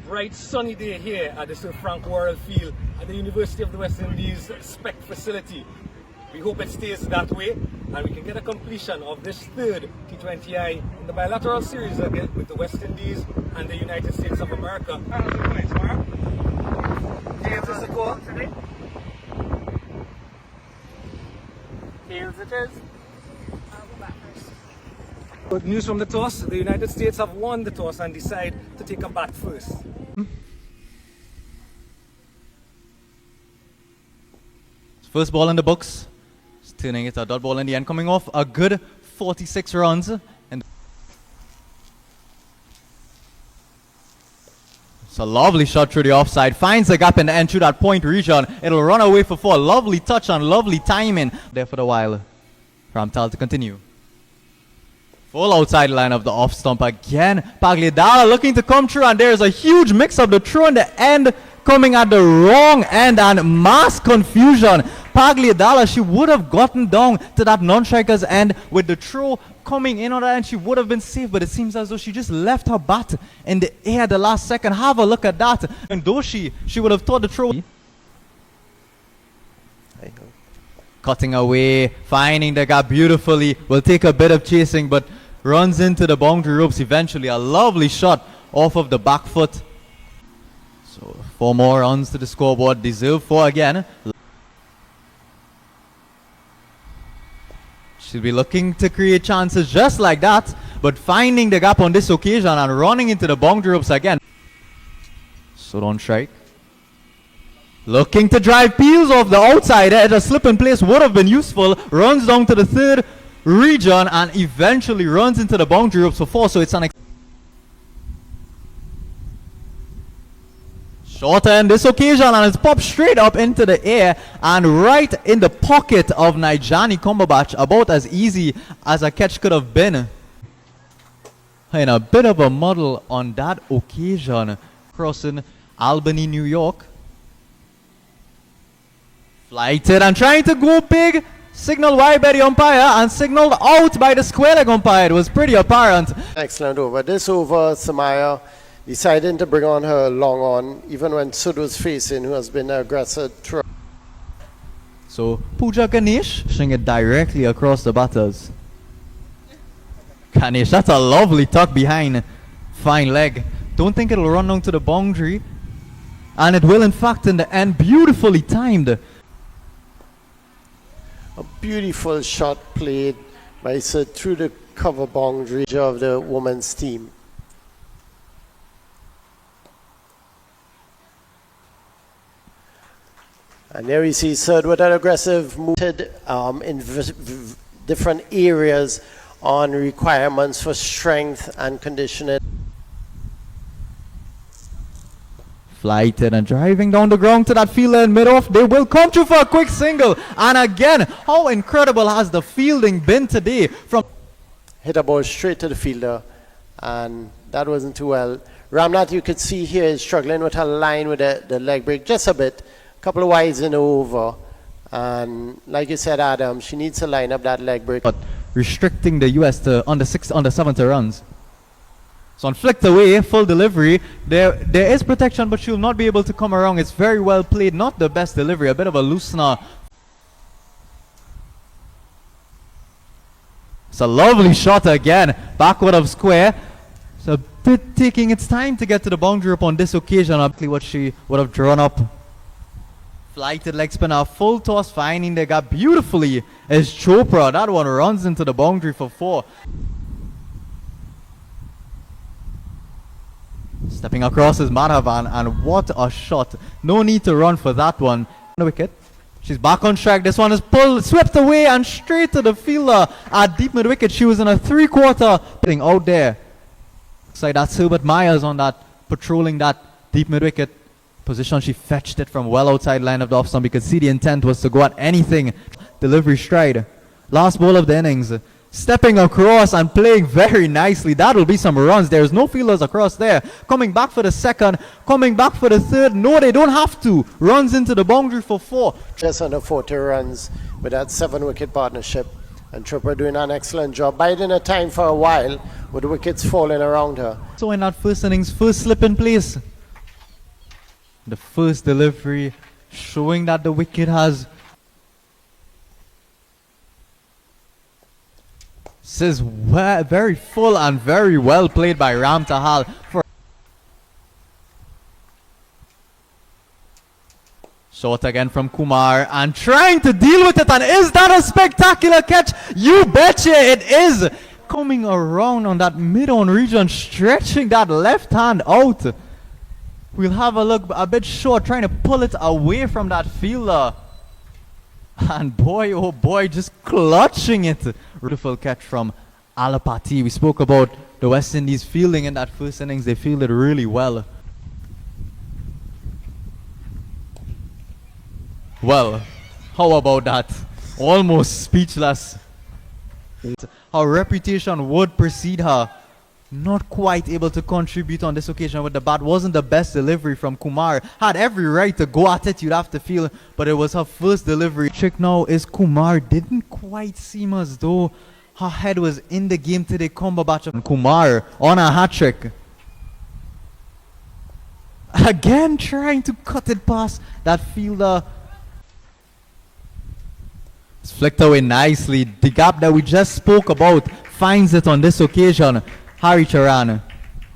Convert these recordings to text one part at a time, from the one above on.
bright sunny day here at the Sir Frank Worrell Field at the University of the West Indies SPEC facility. We hope it stays that way and we can get a completion of this third T20I in the bilateral series again with the West Indies and the United States of America. Tails is the call today. Tails it is. I'll go back first. Good news from the toss. The United States have won the toss and decide to take a bat first. First ball in the books. It's turning it a dot ball in the end, coming off a good 46 runs. And it's a lovely shot through the offside. Finds a gap in the end through that point region. It'll run away for 4. Lovely touch and lovely timing there for the while. Ramtal to continue. Full outside line of the off stump again. Pagliadala looking to come through, and there's a huge mix up. The throw in the end coming at the wrong end and mass confusion. Pagliadala, she would have gotten down to that non-striker's end with the throw coming in on that, and she would have been safe, but it seems as though she just left her bat in the air the last second. Have a look at that. And though she would have thought the throw. Cutting away, finding the gap beautifully. Will take a bit of chasing, but runs into the boundary ropes eventually. A lovely shot off of the back foot. So 4 more runs to the scoreboard. Deserve 4 again. She'll be looking to create chances just like that, but finding the gap on this occasion and running into the boundary ropes again. So don't strike. Looking to drive Peels off the outside edge. A slip in place would have been useful. Runs down to the third region and eventually runs into the boundary ropes for 4. So it's an shorter in this occasion, and it's popped straight up into the air and right in the pocket of Nijani Cumberbatch. About as easy as a catch could have been. In a bit of a muddle on that occasion. Crossing Albany, New York. Flighted and trying to go big. Signaled wide by the umpire and signaled out by the square leg umpire. It was pretty apparent. Excellent over. This over, Samaya deciding to bring on her long on, even when Sud was facing, who has been an aggressive throw. So Pooja Ganesh pushing it directly across the batters. Ganesh, that's a lovely tuck behind. Fine leg. Don't think it'll run down to the boundary. And it will in fact in the end. Beautifully timed. A beautiful shot played by Sud through the cover boundary of the women's team. And there we see Sud with an aggressive move in different areas on requirements for strength and conditioning. Flighted and driving down the ground to that fielder in mid-off. They will come through for a quick single. And again, how incredible has the fielding been today? From hit a ball straight to the fielder, and that wasn't too well. Ramnath, you could see here, is struggling with her line with the leg break just a bit. A couple of wides and over. And like you said, Adam, she needs to line up that leg break. But restricting the US to under 70 runs. So on flicked away, full delivery. There is protection, but she'll not be able to come around. It's very well played. Not the best delivery. A bit of a loosener. It's a lovely shot again. Backward of square. It's a bit taking its time to get to the boundary rope on this occasion. Exactly what she would have drawn up. Flighted leg spinner. Full toss, finding the gap beautifully is Chopra. That one runs into the boundary for 4. Stepping across is Madhavan, and what a shot. No need to run for that one. The wicket. She's back on track. This one is pulled, swept away and straight to the fielder at deep mid wicket. She was in a 3/4 thing out there. Looks like that's Herbert Myers on that, patrolling that deep mid wicket position. She fetched it from well outside line of the off stump. You could see the intent was to go at anything. Delivery stride. Last ball of the innings. Stepping across and playing very nicely. That will be some runs. There's no fielders across there. Coming back for the second. Coming back for the third. No, they don't have to. Runs into the boundary for 4. Just under 40 runs with that 7-wicket partnership. And Chopra doing an excellent job. Biding her time for a while with the wickets falling around her. So in that first innings, first slip in place The first delivery showing that the wicket has. This is very full and very well played by Ram Tahal. Short again from Kumar and trying to deal with it, and is that a spectacular catch? You betcha it is! Coming around on that mid-on region, stretching that left hand out. We'll have a look a bit short, trying to pull it away from that fielder. And boy, oh boy, just clutching it. Beautiful catch from Alapati. We spoke about the West Indies fielding in that first innings. They fielded really well. Well, how about that? Almost speechless. Her reputation would precede her. Not quite able to contribute on this occasion with the bat. Wasn't the best delivery from Kumar. Had every right to go at it, you'd have to feel, but it was her first delivery. Trick now is Kumar didn't quite seem as though her head was in the game today. Combo batch of Kumar on a hat trick. Again trying to cut it past that fielder. It's flicked away nicely. The gap that we just spoke about finds it on this occasion. Hari Charan.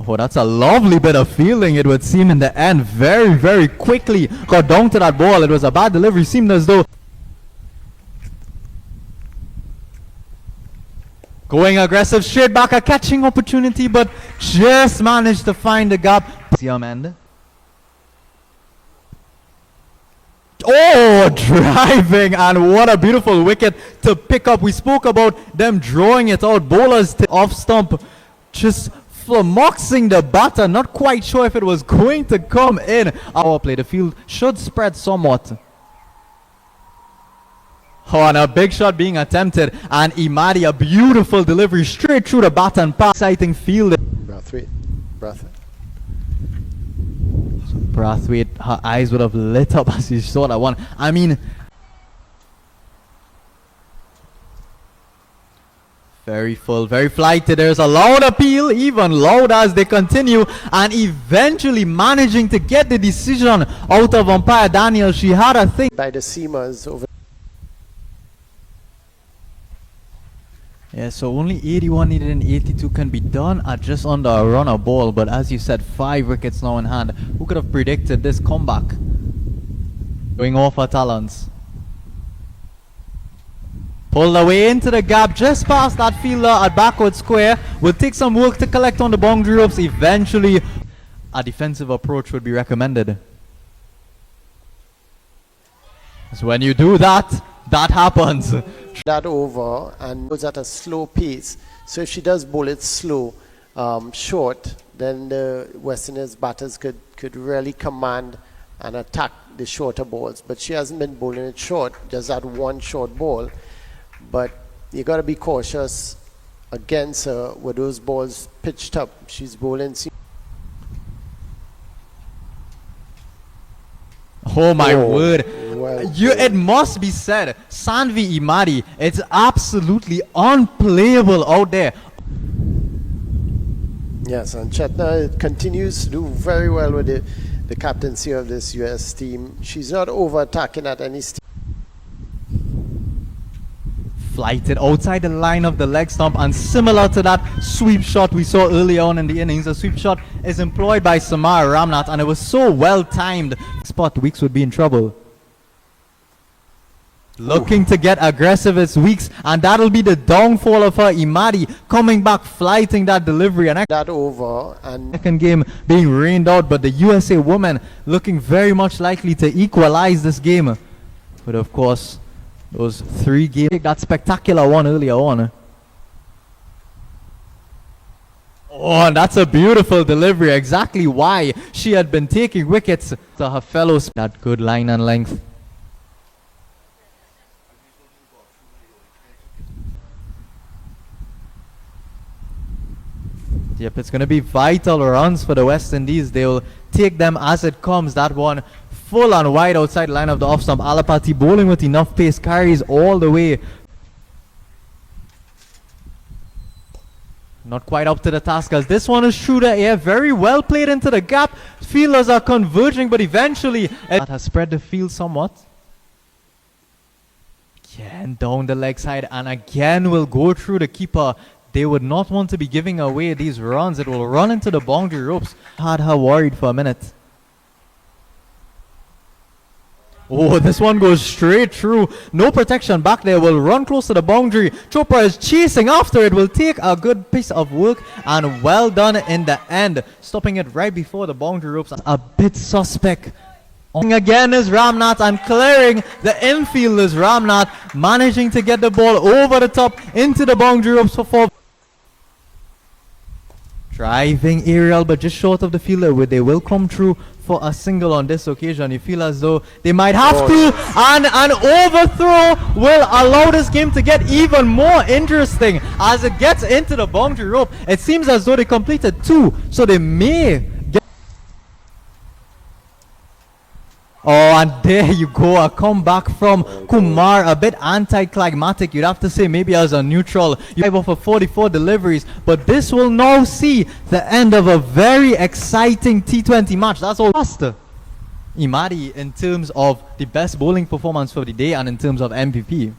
Oh, that's a lovely bit of fielding, it would seem, in the end. Very, very quickly got down to that ball. It was a bad delivery. Seemed as though going aggressive, straight back, a catching opportunity, but just managed to find the gap. Amanda. Oh, driving, and what a beautiful wicket to pick up. We spoke about them drawing it out. Bowlers off stump, just flummoxing the batter. Not quite sure if it was going to come in. Our play, the field should spread somewhat. Oh, and a big shot being attempted, and Imadi, a beautiful delivery straight through the bat and pass. Exciting field. Brathwaite, her eyes would have lit up as she saw that one. I mean, very full, very flighted. There's a loud appeal, even louder as they continue, and eventually managing to get the decision out of umpire Daniel. She had a thing by the seamers over. Yeah, so only 81 needed and 82 can be done at just under a run a ball. But as you said, 5 wickets now in hand. Who could have predicted this comeback? Going off her talons. Pulled away into the gap, just past that fielder at backward square. Will take some work to collect on the boundary ropes. Eventually, a defensive approach would be recommended. So when you do that, that happens. That over and goes at a slow pace. So if she does bowl it slow, short, then the West Indies batters could really command and attack the shorter balls. But she hasn't been bowling it short, just that one short ball. But you got to be cautious against her with those balls pitched up. She's bowling. Oh my word. Well, it must be said, Sanvi Imadi, it's absolutely unplayable out there. Yes, and Chetna continues to do very well with the captaincy of this US team. She's not over-attacking at any stage. Flighted outside the line of the leg stump, and similar to that sweep shot we saw earlier on in the innings, a sweep shot is employed by Samar Ramnath, and it was so well timed. Spot Weeks would be in trouble. Looking to get aggressive as Weeks, and that'll be the downfall of her. Imadi coming back, flighting that delivery, and that over, and second game being rained out, but the USA women looking very much likely to equalize this game. But of course, those 3 games, that spectacular one earlier on. Oh, and that's a beautiful delivery. Exactly why she had been taking wickets to her fellows. That good line and length. Yep, it's going to be vital runs for the West Indies. They will take them as it comes. That one full and wide outside line of the off stump. Alapati bowling with enough pace, carries all the way. Not quite up to the task as this one is through the air. Very well played into the gap. Fielders are converging, but eventually that has spread the field somewhat. Again down the leg side, and again will go through the keeper. They would not want to be giving away these runs. It will run into the boundary ropes. Had her worried for a minute. Oh, this one goes straight through. No protection back there. Will run close to the boundary. Chopra is chasing after it. Will take a good piece of work, and well done in the end. Stopping it right before the boundary ropes. A bit suspect. Again is Ramnath, and clearing the infield is Ramnath. Managing to get the ball over the top into the boundary ropes for 4. Driving aerial, but just short of the fielder. Where they will come through for a single on this occasion. You feel as though they might have to, and an overthrow will allow this game to get even more interesting as it gets into the boundary rope. It seems as though they completed 2, so they may get. Oh, and there you go, a comeback from Kumar, a bit anticlimactic, you'd have to say, maybe as a neutral. You have for 44 deliveries, but this will now see the end of a very exciting T20 match. That's all. Faster. Imadi in terms of the best bowling performance for the day and in terms of MVP.